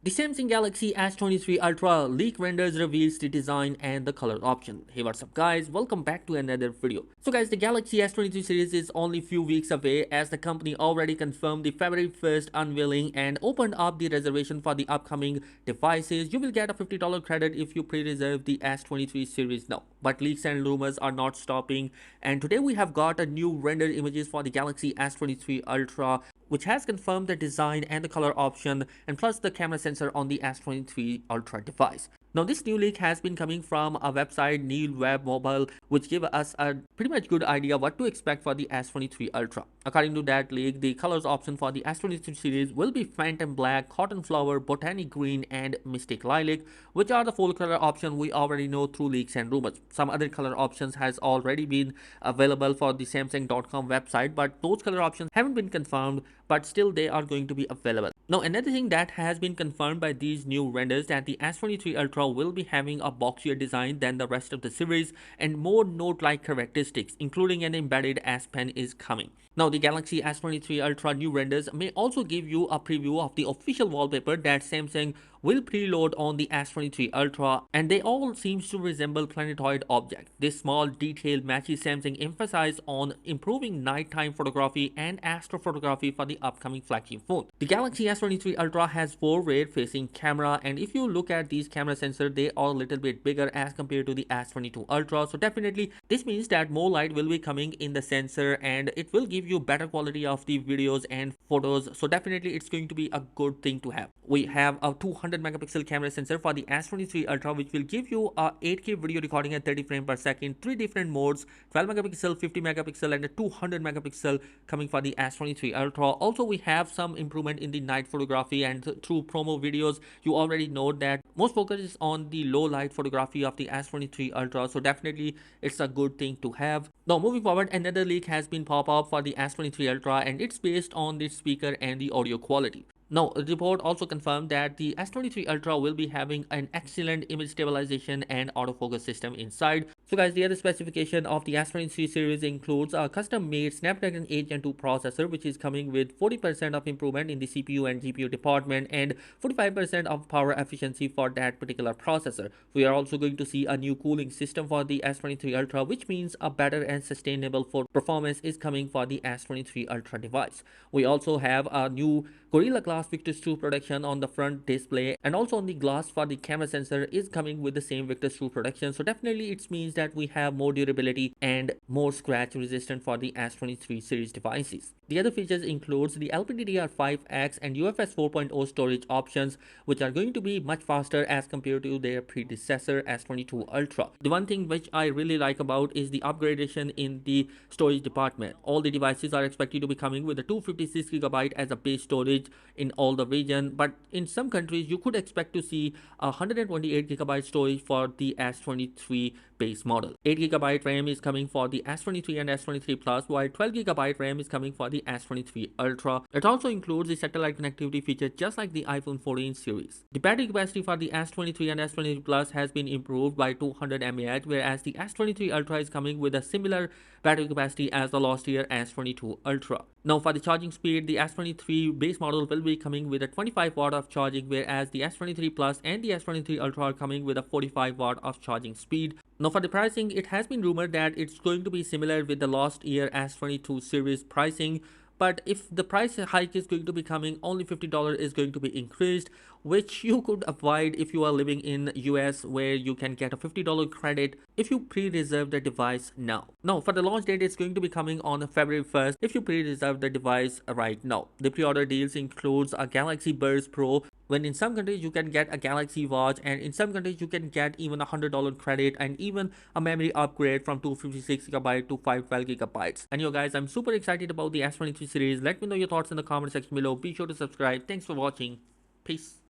The Samsung Galaxy S23 Ultra leak renders reveals the design and the color option. Hey, what's up guys, welcome back to another video. So guys, the Galaxy S23 series is only few weeks away as the company already confirmed the February 1st unveiling and opened up the reservation for the upcoming devices. You will get a $50 credit if you pre-reserve the S23 series now. But leaks and rumors are not stopping, and today we have got a new rendered images for the Galaxy S23 Ultra, which has confirmed the design and the color option and plus the camera sensor on the S23 Ultra device. Now this new leak has been coming from a website Neil Web Mobile, which give us a pretty much good idea what to expect for the S23 Ultra. According to that leak, the colors option for the S23 series will be Phantom Black, Cotton Flower, Botanic Green and Mystic Lilac, which are the full color option we already know through leaks and rumors. Some other color options has already been available for the Samsung.com website, but those color options haven't been confirmed, but still they are going to be available. Now another thing that has been confirmed by these new renders that the S23 Ultra will be having a boxier design than the rest of the series and more note-like characteristics, including an embedded S Pen is coming. Now the Galaxy S23 Ultra new renders may also give you a preview of the official wallpaper that Samsung will preload on the S23 Ultra, and they all seems to resemble planetoid objects. This small detail matches Samsung emphasize on improving nighttime photography and astrophotography for the upcoming flagship phone. The Galaxy S23 Ultra has 4 rear-facing camera, and if you look at these camera sensors, they are a little bit bigger as compared to the S22 Ultra. So definitely this means that more light will be coming in the sensor and it will give you better quality of the videos and photos. So definitely it's going to be a good thing to have. We have a 200 megapixel camera sensor for the S23 Ultra, which will give you a 8K video recording at 30 frames per second, 3 different modes, 12 megapixel, 50 megapixel and a 200 megapixel coming for the S23 Ultra. Also we have some improvement in the night photography, and through promo videos you already know that most focus is on the low light photography of the S23 Ultra, so definitely it's a good thing to have. Now moving forward, another leak has been pop up for the S23 Ultra, and it's based on the speaker and the audio quality. Now, the report also confirmed that the S23 Ultra will be having an excellent image stabilization and autofocus system inside. So guys, the other specification of the S23 series includes a custom-made Snapdragon 8 Gen 2 processor, which is coming with 40% of improvement in the CPU and GPU department and 45% of power efficiency for that particular processor. We are also going to see a new cooling system for the S23 Ultra, which means a better and sustainable performance is coming for the S23 Ultra device. We also have a new Gorilla Glass Victus 2 protection on the front display, and also on the glass for the camera sensor is coming with the same Victus 2 protection. So definitely it means that we have more durability and more scratch resistant for the S23 series devices. The other features includes the LPDDR5X and UFS 4.0 storage options, which are going to be much faster as compared to their predecessor S22 Ultra. The one thing which I really like about is the upgradation in the storage department. All the devices are expected to be coming with a 256GB as a base storage in all the region, but in some countries you could expect to see a 128GB storage for the S23 base model. 8GB RAM is coming for the S23 and S23 Plus, while 12GB RAM is coming for the S23 Ultra. It also includes the satellite connectivity feature just like the iPhone 14 series. The battery capacity for the S23 and S23 Plus has been improved by 200 mAh, whereas the S23 Ultra is coming with a similar battery capacity as the last year S22 Ultra. Now for the charging speed, the S23 base model will be coming with a 25 watt of charging, whereas the S23 Plus and the S23 Ultra are coming with a 45 watt of charging speed. Now for the pricing, it has been rumored that it's going to be similar with the last year S22 series pricing, but if the price hike is going to be coming, only $50 is going to be increased, which you could avoid if you are living in US, where you can get a $50 credit if you pre-reserve the device now. Now for the launch date, it's going to be coming on February 1st if you pre-reserve the device right now. The pre-order deals includes a Galaxy Buds Pro, when in some countries you can get a Galaxy Watch, and in some countries you can get even a $100 credit and even a memory upgrade from 256GB to 512GB. And yo guys, I'm super excited about the S23 series. Let me know your thoughts in the comment section below. Be sure to subscribe. Thanks for watching. Peace.